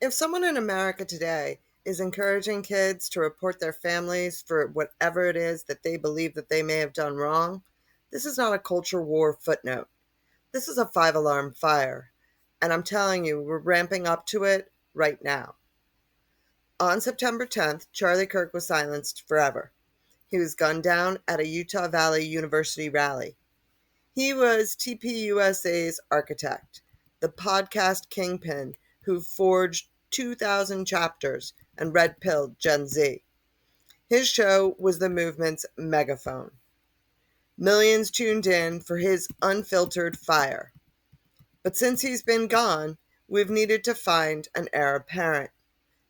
If someone in America today is encouraging kids to report their families for whatever it is that they believe that they may have done wrong, this is not a culture war footnote. This is a five-alarm fire. And I'm telling you, we're ramping up to it right now. On September 10th, Charlie Kirk was silenced forever. He was gunned down at a Utah Valley University rally. He was TPUSA's architect, the podcast kingpin who forged 2,000 chapters and red-pilled Gen Z. His show was the movement's megaphone. Millions tuned in for his unfiltered fire. But since he's been gone, we've needed to find an heir apparent.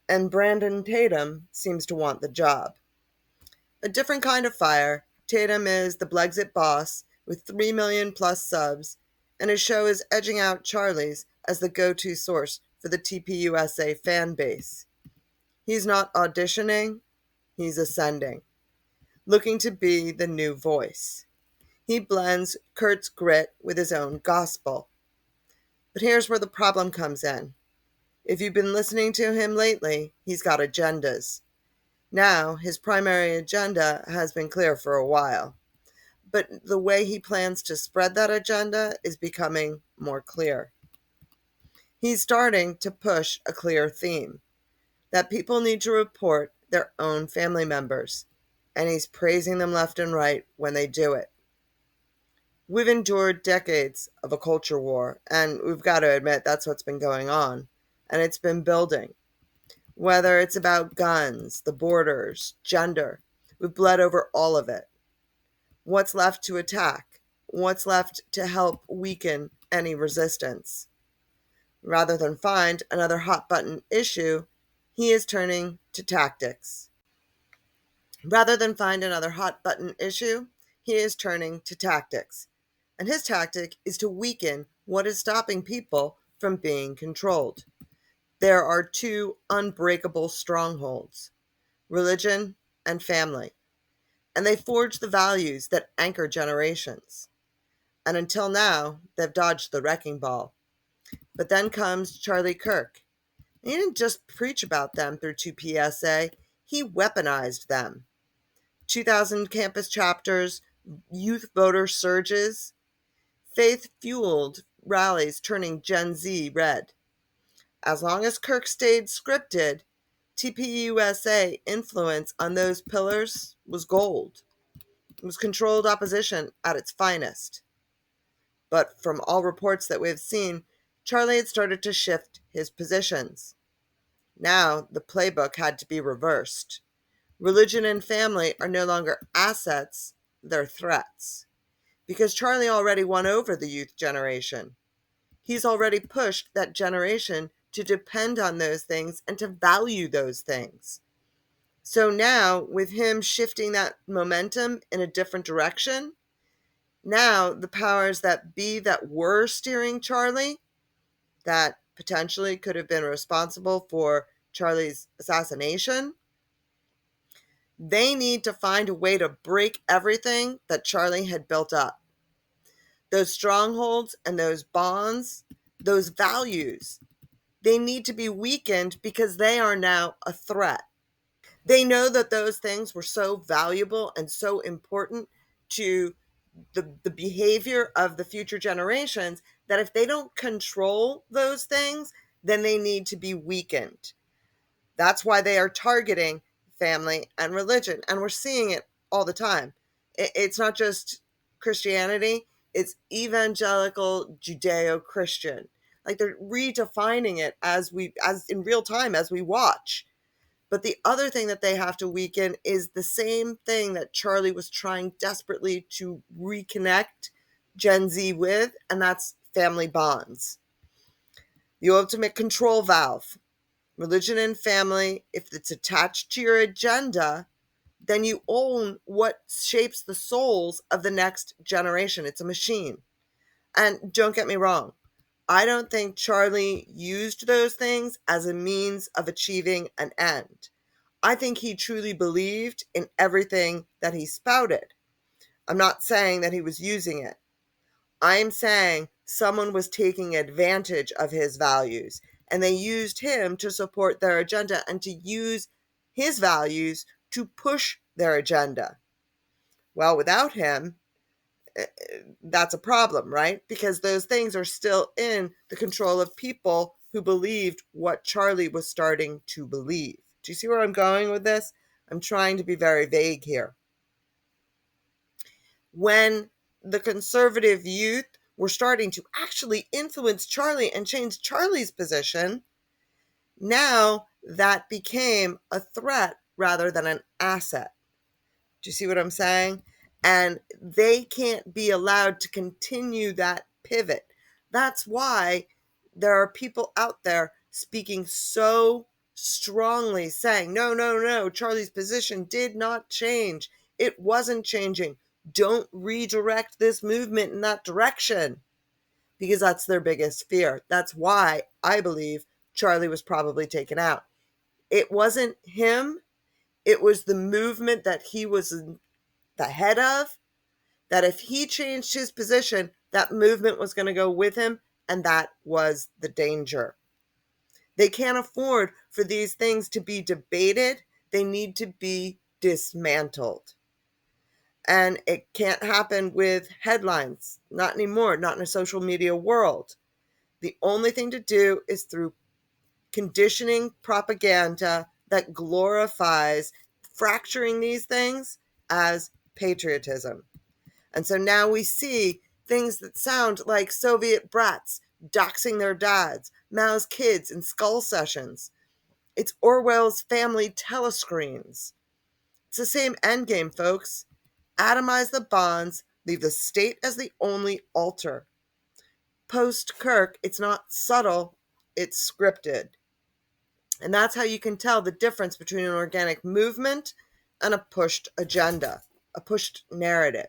And Brandon Tatum seems to want the job. A different kind of fire, Tatum is the Blexit boss with 3 million plus subs, and his show is edging out Charlie's as the go-to source for the TPUSA fan base. He's not auditioning, he's ascending, looking to be the new voice. He blends Kurt's grit with his own gospel. But here's where the problem comes in. If you've been listening to him lately, he's got agendas. Now, his primary agenda has been clear for a while, but the way he plans to spread that agenda is becoming more clear. He's starting to push a clear theme, that people need to report their own family members, and he's praising them left and right when they do it. We've endured decades of a culture war, and we've got to admit that's what's been going on, and it's been building. Whether it's about guns, the borders, gender, we've bled over all of it. What's left to attack? What's left to help weaken any resistance? Rather than find another hot-button issue, he is turning to tactics. Rather than find another hot-button issue, he is turning to tactics. And his tactic is to weaken what is stopping people from being controlled. There are two unbreakable strongholds, religion and family, and they forge the values that anchor generations. And until now, they've dodged the wrecking ball. But then comes Charlie Kirk. He didn't just preach about them through TPUSA, he weaponized them. 2,000 campus chapters, youth voter surges, faith-fueled rallies turning Gen Z red. As long as Kirk stayed scripted, TPUSA influence on those pillars was gold. It was controlled opposition at its finest. But from all reports that we've seen, Charlie had started to shift his positions. Now the playbook had to be reversed. Religion and family are no longer assets, they're threats. Because Charlie already won over the youth generation. He's already pushed that generation to depend on those things and to value those things. So now, with him shifting that momentum in a different direction, now the powers that be that were steering Charlie, that potentially could have been responsible for Charlie's assassination, they need to find a way to break everything that Charlie had built up. Those strongholds and those bonds, those values, they need to be weakened because they are now a threat. They know that those things were so valuable and so important to the behavior of the future generations that if they don't control those things, then they need to be weakened. That's why they are targeting family and religion. And we're seeing it all the time. It's not just Christianity, it's evangelical Judeo-Christian. Like they're redefining it as in real time as we watch. But the other thing that they have to weaken is the same thing that Charlie was trying desperately to reconnect Gen Z with, and that's family bonds. The ultimate control valve. Religion and family, if it's attached to your agenda, then you own what shapes the souls of the next generation. It's a machine. And don't get me wrong, I don't think Charlie used those things as a means of achieving an end. I think he truly believed in everything that he spouted. I'm not saying that he was using it. I'm saying someone was taking advantage of his values, And they used him to support their agenda and to use his values to push their agenda. Well, without him, that's a problem, right? Because those things are still in the control of people who believed what Charlie was starting to believe. Do you see where I'm going with this? I'm trying to be very vague here. When the conservative youth were starting to actually influence Charlie and change Charlie's position, now that became a threat rather than an asset. Do you see what I'm saying? And they can't be allowed to continue that pivot. That's why there are people out there speaking so strongly, saying, no, no, no, Charlie's position did not change. It wasn't changing. Don't redirect this movement in that direction, because that's their biggest fear. That's why I believe Charlie was probably taken out. It wasn't him. It was the movement that he was the head of, that if he changed his position, that movement was going to go with him, and that was the danger. They can't afford for these things to be debated. They need to be dismantled. And it can't happen with headlines. Not anymore, not in a social media world. The only thing to do is through conditioning propaganda that glorifies fracturing these things as patriotism. And so now we see things that sound like Soviet brats doxing their dads, Mao's kids in skull sessions. It's Orwell's family telescreens. It's the same endgame, folks. Atomize the bonds, leave the state as the only alter. Post Kirk, it's not subtle, it's scripted. And that's how you can tell the difference between an organic movement and a pushed agenda, a pushed narrative.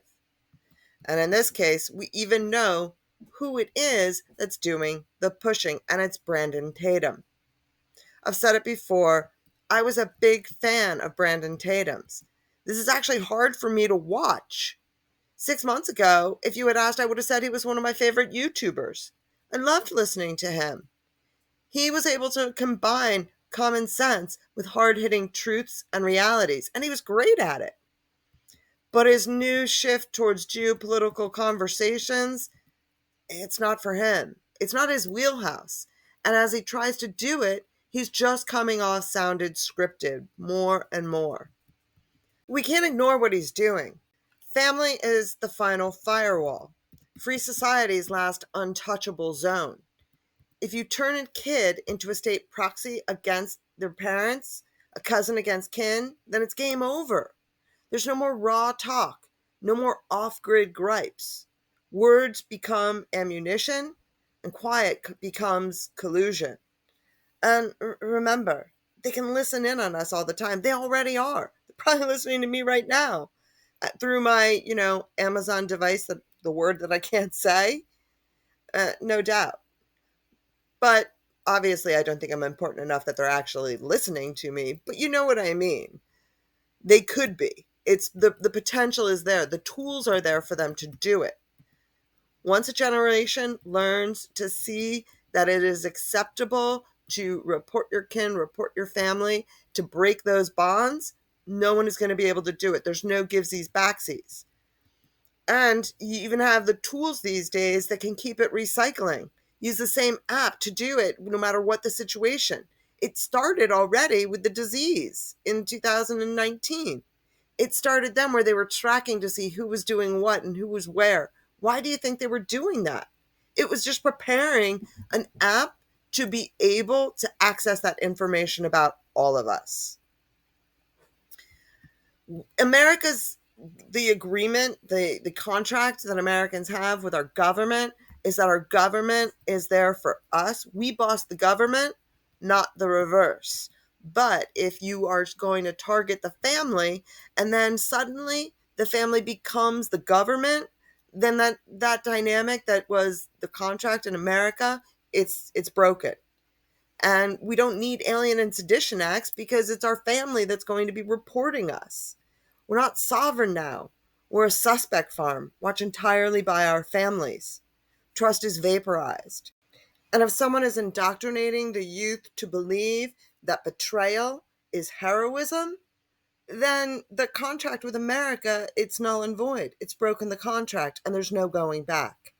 And in this case, we even know who it is that's doing the pushing, and it's Brandon Tatum. I've said it before, I was a big fan of Brandon Tatum's. This is actually hard for me to watch. 6 months ago, if you had asked, I would have said he was one of my favorite YouTubers. I loved listening to him. He was able to combine common sense with hard-hitting truths and realities, and he was great at it. But his new shift towards geopolitical conversations, it's not for him. It's not his wheelhouse. And as he tries to do it, he's just coming off sounded scripted more and more. We can't ignore what he's doing. Family is the final firewall. Free society's last untouchable zone. If you turn a kid into a state proxy against their parents, a cousin against kin, then it's game over. There's no more raw talk, no more off-grid gripes. Words become ammunition, and quiet becomes collusion. And remember, they can listen in on us all the time. They already are. They're probably listening to me right now through my, Amazon device, the word that I can't say, no doubt. But obviously, I don't think I'm important enough that they're actually listening to me. But you know what I mean. They could be. It's the potential is there. The tools are there for them to do it. Once a generation learns to see that it is acceptable to report your kin, report your family, to break those bonds, no one is going to be able to do it. There's no givesies, backsies. And you even have the tools these days that can keep it recycling. Use the same app to do it no matter what the situation. It started already with the disease in 2019. It started then where they were tracking to see who was doing what and who was where. Why do you think they were doing that? It was just preparing an app to be able to access that information about all of us. The agreement, the contract that Americans have with our government is that our government is there for us. We boss the government, not the reverse. But if you are going to target the family and then suddenly the family becomes the government, then that dynamic that was the contract in America, it's broken. And we don't need Alien and Sedition Acts because it's our family that's going to be reporting us. We're not sovereign now. We're a suspect farm, watched entirely by our families. Trust is vaporized. And if someone is indoctrinating the youth to believe that betrayal is heroism, then the contract with America, it's null and void. It's broken the contract and there's no going back.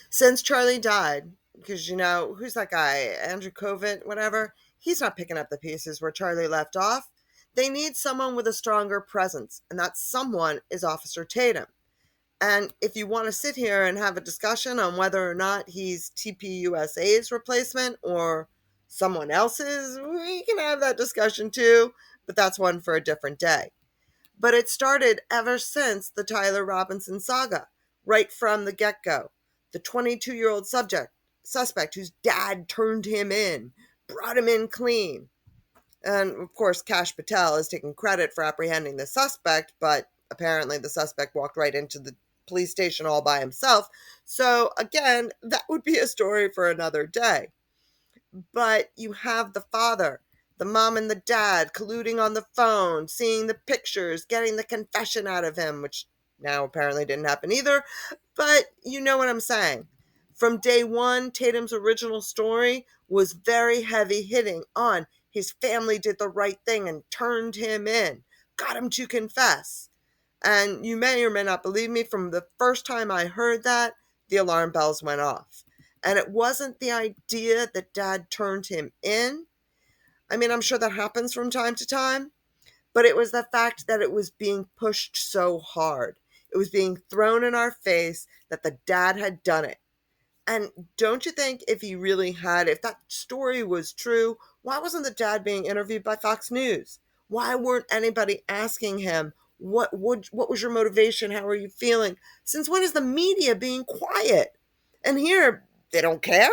Since Charlie died, because who's that guy? Andrew Covent, whatever. He's not picking up the pieces where Charlie left off. They need someone with a stronger presence, and that someone is Officer Tatum. And if you want to sit here and have a discussion on whether or not he's TPUSA's replacement or someone else's, we can have that discussion too, but that's one for a different day. But it started ever since the Tyler Robinson saga, right from the get-go. The 22-year-old suspect whose dad turned him in, brought him in clean. And of course, Kash Patel is taking credit for apprehending the suspect, but apparently the suspect walked right into the police station all by himself. So again, that would be a story for another day. But you have the father, the mom and the dad colluding on the phone, seeing the pictures, getting the confession out of him, which now apparently didn't happen either. But you know what I'm saying. From day one, Tatum's original story was very heavy hitting on his family did the right thing and turned him in, got him to confess. And you may or may not believe me, from the first time I heard that, the alarm bells went off. And it wasn't the idea that dad turned him in. I mean, I'm sure that happens from time to time, but it was the fact that it was being pushed so hard. It was being thrown in our face that the dad had done it. And don't you think if he really had, if that story was true, why wasn't the dad being interviewed by Fox News? Why weren't anybody asking him, what was your motivation? How are you feeling? Since when is the media being quiet? And here, they don't care?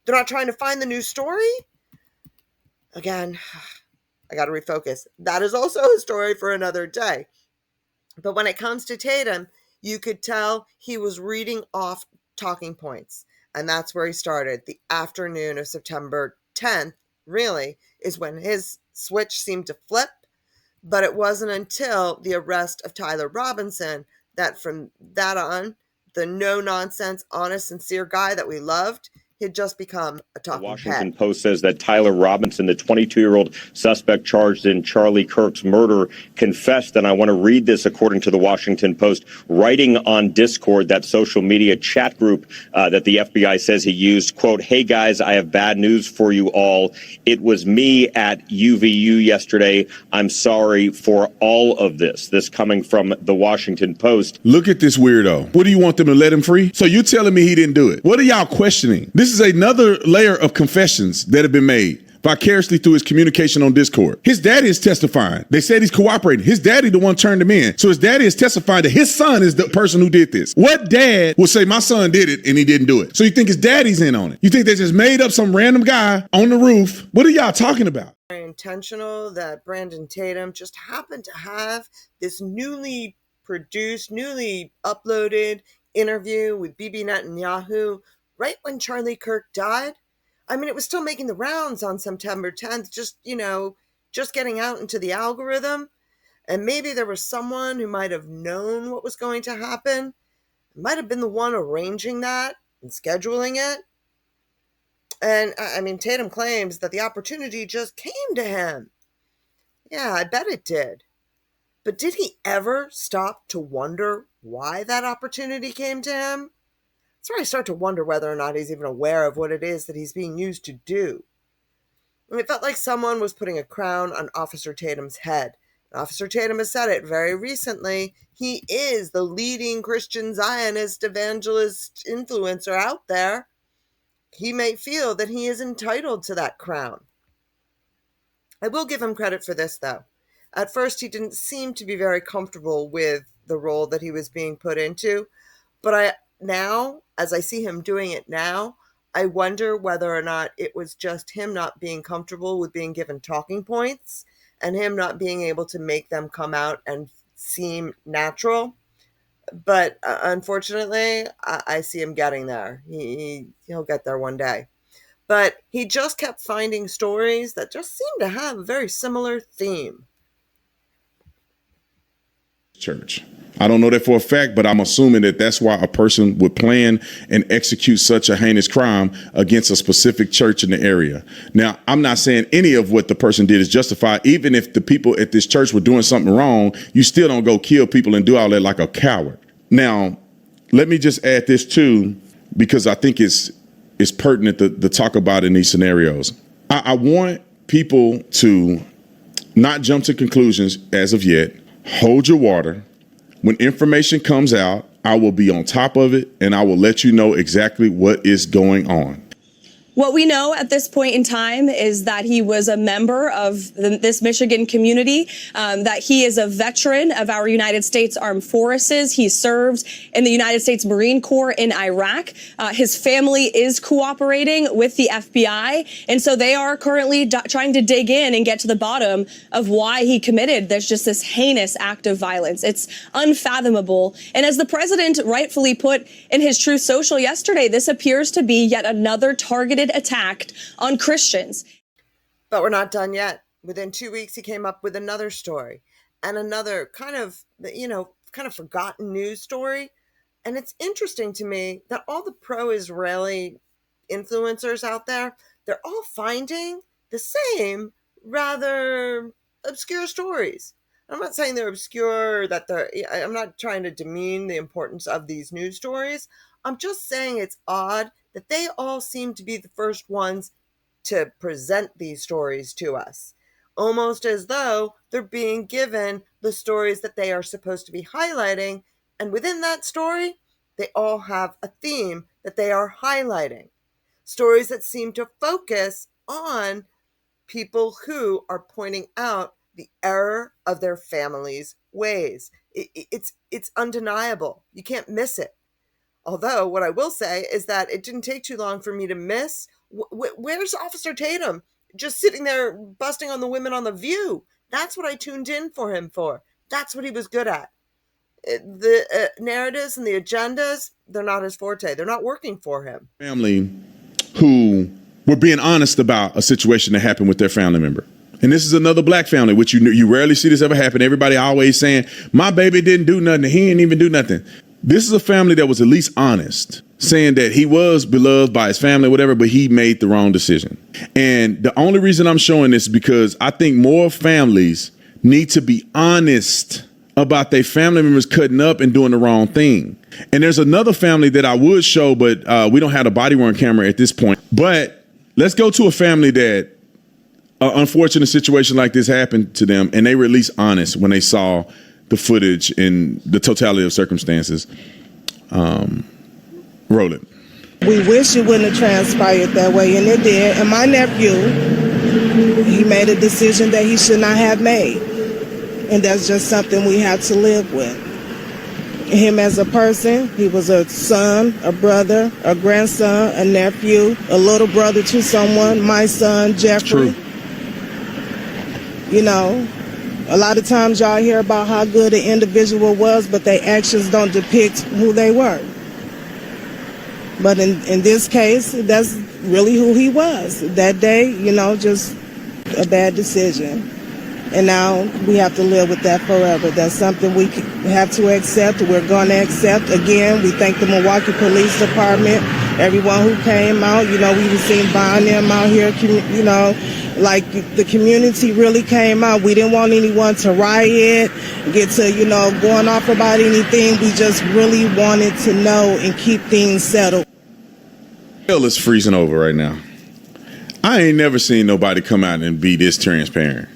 They're not trying to find the new story? Again, I got to refocus. That is also a story for another day. But when it comes to Tatum, you could tell he was reading off talking points. And that's where he started. The afternoon of September 10th, really, is when his switch seemed to flip. But it wasn't until the arrest of Tyler Robinson that from that on, the no-nonsense, honest, sincere guy that we loved, he'd just become a talking The Washington head. Post says that Tyler Robinson, the 22-year-old suspect charged in Charlie Kirk's murder, confessed. And I want to read this according to the Washington Post, writing on Discord, that social media chat group that the FBI says he used, quote, "Hey guys, I have bad news for you all. It was me at UVU yesterday. I'm sorry for all of this." This coming from the Washington Post. Look at this weirdo. What do you want them to let him free? So you're telling me he didn't do it? What are y'all questioning? This is another layer of confessions that have been made vicariously through his communication on Discord. His daddy is testifying. They said he's cooperating. His daddy the one turned him in. So his daddy is testifying that his son is the person who did this. What dad will say my son did it and he didn't do it? So you think his daddy's in on it? You think they just made up some random guy on the roof? What are y'all talking about? Very intentional that Brandon Tatum just happened to have this newly produced, newly uploaded interview with Bibi Netanyahu right when Charlie Kirk died. I mean, it was still making the rounds on September 10th, just getting out into the algorithm. And maybe there was someone who might have known what was going to happen. It might have been the one arranging that and scheduling it. And I mean, Tatum claims that the opportunity just came to him. Yeah, I bet it did. But did he ever stop to wonder why that opportunity came to him? That's where I start to wonder whether or not he's even aware of what it is that he's being used to do. And it felt like someone was putting a crown on Officer Tatum's head. And Officer Tatum has said it very recently. He is the leading Christian Zionist evangelist influencer out there. He may feel that he is entitled to that crown. I will give him credit for this, though. At first, he didn't seem to be very comfortable with the role that he was being put into. But now, as I see him doing it now, I wonder whether or not it was just him not being comfortable with being given talking points and him not being able to make them come out and seem natural. But unfortunately, I see him getting there. He'll get there one day. But he just kept finding stories that just seem to have a very similar theme. church. I don't know that for a fact, but I'm assuming that that's why a person would plan and execute such a heinous crime against a specific church in the area. Now, I'm not saying any of what the person did is justified. Even if the people at this church were doing something wrong, you still don't go kill people and do all that like a coward. Now, let me just add this too, because I think it's pertinent to talk about in these scenarios. I want people to not jump to conclusions as of yet. Hold your water. When information comes out, I will be on top of it, and I will let you know exactly what is going on. What we know at this point in time is that he was a member of this Michigan community, that he is a veteran of our United States Armed Forces. He served in the United States Marine Corps in Iraq. His family is cooperating with the FBI, and so they are currently trying to dig in and get to the bottom of why he committed this heinous act of violence. It's unfathomable. And as the president rightfully put in his Truth Social yesterday, this appears to be yet another targeted attack on Christians. But we're not done yet. Within 2 weeks, he came up with another story and another kind of forgotten news story. And it's interesting to me that all the pro-Israeli influencers out there, they're all finding the same rather obscure stories. I'm not saying they're obscure, I'm not trying to demean the importance of these news stories. I'm just saying it's odd that they all seem to be the first ones to present these stories to us, almost as though they're being given the stories that they are supposed to be highlighting, and within that story, they all have a theme that they are highlighting. Stories that seem to focus on people who are pointing out the error of their families' ways. It's undeniable. You can't miss it. Although what I will say is that it didn't take too long for me to miss. Where's Officer Tatum? Just sitting there busting on the women on The View. That's what I tuned in for him for. That's what he was good at. The narratives and the agendas, they're not his forte. They're not working for him. Family who were being honest about a situation that happened with their family member. And this is another black family, which you rarely see this ever happen. Everybody always saying, my baby didn't do nothing. He didn't even do nothing. This is a family that was at least honest, saying that he was beloved by his family, whatever, but he made the wrong decision. And the only reason I'm showing this is because I think more families need to be honest about their family members cutting up and doing the wrong thing. And there's another family that I would show, but we don't have a body-worn camera at this point. But let's go to a family that an unfortunate situation like this happened to them, and they were at least honest when they saw the footage in the totality of circumstances. Roll it. We wish it wouldn't have transpired that way, and it did. And my nephew, he made a decision that he should not have made. And that's just something we have to live with. Him as a person, he was a son, a brother, a grandson, a nephew, a little brother to someone, my son, Jeffrey. True. You know, a lot of times y'all hear about how good an individual was, but their actions don't depict who they were. But in this case, that's really who he was. That day, you know, just a bad decision. And now we have to live with that forever. That's something we have to accept. We're going to accept. Again, we thank the Milwaukee Police Department, everyone who came out. You know, we've seen Bond them out here, you know, like the community really came out. We didn't want anyone to riot, get to, you know, going off about anything. We just really wanted to know and keep things settled. Hell is freezing over right now. I ain't never seen nobody come out and be this transparent.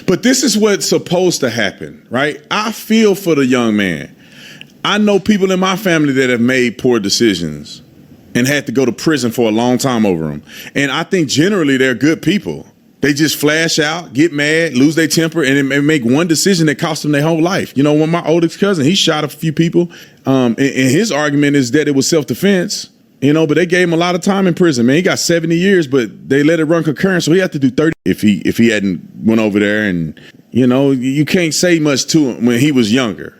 But this is what's supposed to happen, right? I feel for the young man. I know people in my family that have made poor decisions and had to go to prison for a long time over them. And I think generally they're good people. They just flash out, get mad, lose their temper, and make one decision that cost them their whole life. You know, when my oldest cousin, he shot a few people, and his argument is that it was self-defense. You know, but they gave him a lot of time in prison, man. He got 70 years, but they let it run concurrent, so he had to do 30 if he hadn't went over there. And, you know, you can't say much to him when he was younger.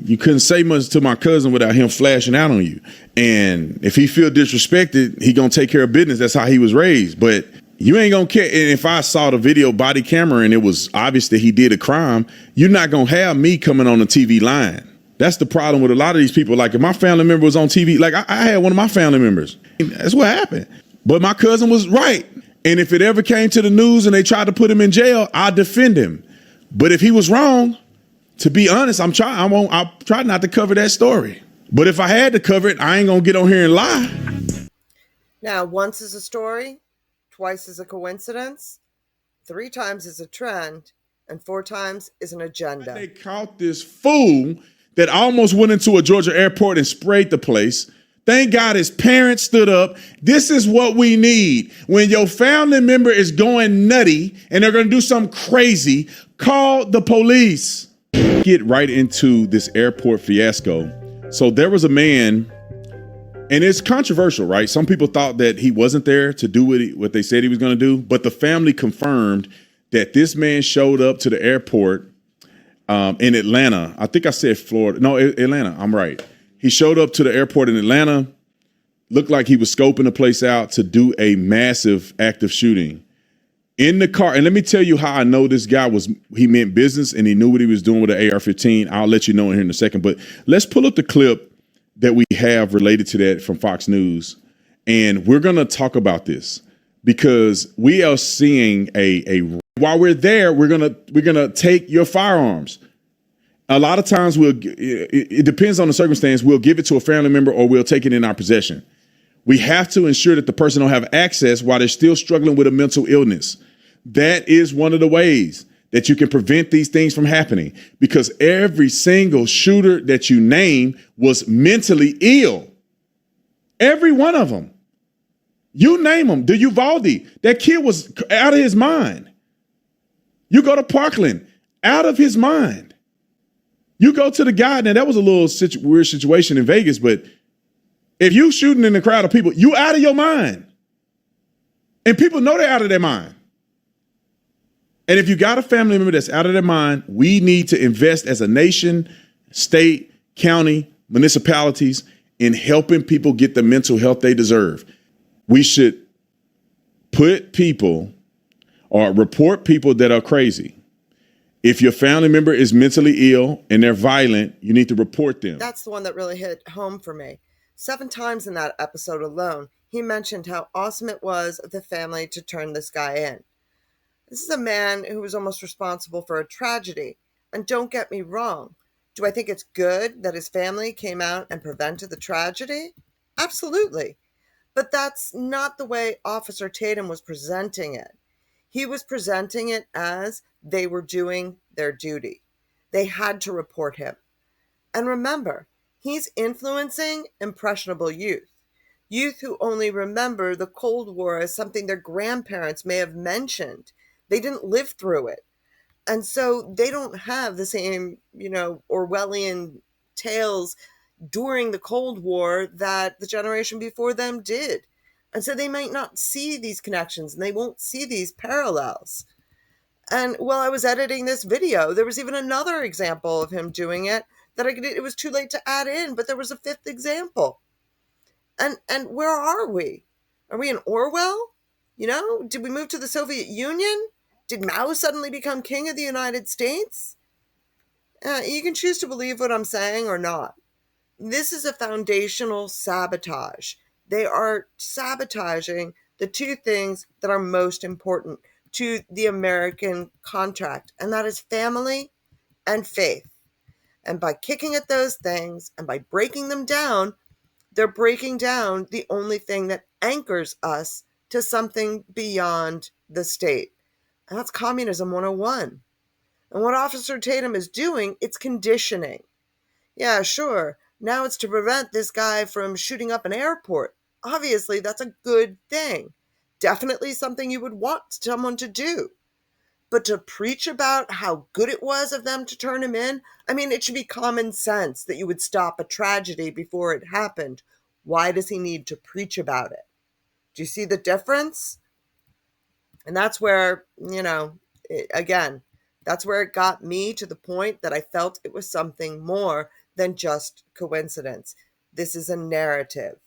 You couldn't say much to my cousin without him flashing out on you. And if he feel disrespected, he gonna take care of business. That's how he was raised. But You ain't gonna care. And if I saw the video body camera and it was obvious that he did a crime, you're not gonna have me coming on the TV line. That's the problem with a lot of these people. Like if my family member was on TV, like I had one of my family members. That's what happened. But my cousin was right. And if it ever came to the news and they tried to put him in jail, I'd defend him. But if he was wrong, to be honest, I'll try not to cover that story. But if I had to cover it, I ain't gonna get on here and lie. Now, once is a story, twice is a coincidence, 3 times is a trend, and 4 times is an agenda. They caught this fool that almost went into a Georgia airport and sprayed the place. Thank God his parents stood up. This is what we need. When your family member is going nutty and they're going to do something crazy, call the police. Get right into this airport fiasco. So there was a man, and it's controversial, right? Some people thought that he wasn't there to do what they said he was going to do, but the family confirmed that this man showed up to the airport in Atlanta. I think I said Florida. No, Atlanta. I'm right. He showed up to the airport in Atlanta, looked like he was scoping the place out to do a massive active shooting in the car. And let me tell you how I know this guy he meant business and he knew what he was doing with the AR-15. I'll let you know in here in a second, but let's pull up the clip that we have related to that from Fox News. And we're going to talk about this because we are seeing while we're there, we're going to take your firearms. A lot of times it depends on the circumstance. We'll give it to a family member or we'll take it in our possession. We have to ensure that the person don't have access while they're still struggling with a mental illness. That is one of the ways that you can prevent these things from happening, because every single shooter that you name was mentally ill. Every one of them. You name them. The Uvalde, that kid was out of his mind. You go to Parkland, out of his mind. You go to the guy, now that was a little weird situation in Vegas, but if you shooting in a crowd of people, you out of your mind. And people know they're out of their mind. And if you got a family member that's out of their mind, we need to invest as a nation, state, county, municipalities in helping people get the mental health they deserve. We should put people or report people that are crazy. If your family member is mentally ill and they're violent, you need to report them. That's the one that really hit home for me. 7 times in that episode alone, he mentioned how awesome it was of the family to turn this guy in. This is a man who was almost responsible for a tragedy. And don't get me wrong. Do I think it's good that his family came out and prevented the tragedy? Absolutely. But that's not the way Officer Tatum was presenting it. He was presenting it as they were doing their duty. They had to report him. And remember, he's influencing impressionable youth who only remember the Cold War as something their grandparents may have mentioned. They didn't live through it. And so they don't have the same, Orwellian tales during the Cold War that the generation before them did. And so they might not see these connections and they won't see these parallels. And while I was editing this video, there was even another example of him doing it that it was too late to add in, but there was a 5th example. And where are we? Are we in Orwell? Did we move to the Soviet Union? Did Mao suddenly become king of the United States? You can choose to believe what I'm saying or not. This is a foundational sabotage. They are sabotaging the 2 things that are most important to the American contract, and that is family and faith. And by kicking at those things and by breaking them down, they're breaking down the only thing that anchors us to something beyond the state. And that's Communism 101. And what Officer Tatum is doing, it's conditioning. Yeah, sure. Now it's to prevent this guy from shooting up an airport. Obviously, that's a good thing. Definitely something you would want someone to do. But to preach about how good it was of them to turn him in, it should be common sense that you would stop a tragedy before it happened. Why does he need to preach about it? Do you see the difference? And that's where, that's where it got me to the point that I felt it was something more than just coincidence. This is a narrative.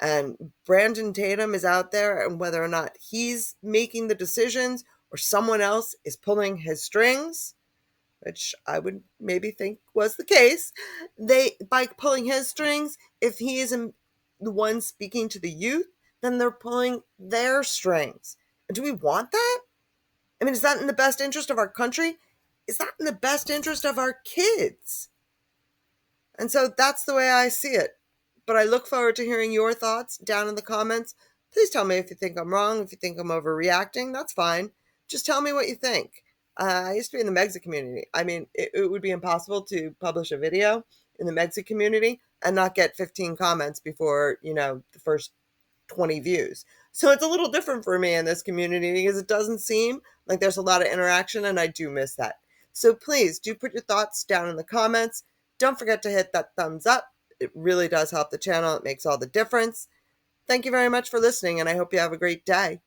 and Brandon Tatum is out there, and whether or not he's making the decisions or someone else is pulling his strings, which I would maybe think was the case, by pulling his strings, if he is the one speaking to the youth, then they're pulling their strings. And do we want that? I mean, is that in the best interest of our country? Is that in the best interest of our kids? And so that's the way I see it. But I look forward to hearing your thoughts down in the comments. Please tell me if you think I'm wrong, if you think I'm overreacting. That's fine. Just tell me what you think. I used to be in the Megxit community. I mean, it would be impossible to publish a video in the Megxit community and not get 15 comments before, the first 20 views. So it's a little different for me in this community because it doesn't seem like there's a lot of interaction, and I do miss that. So please do put your thoughts down in the comments. Don't forget to hit that thumbs up. It really does help the channel. It makes all the difference. Thank you very much for listening, and I hope you have a great day.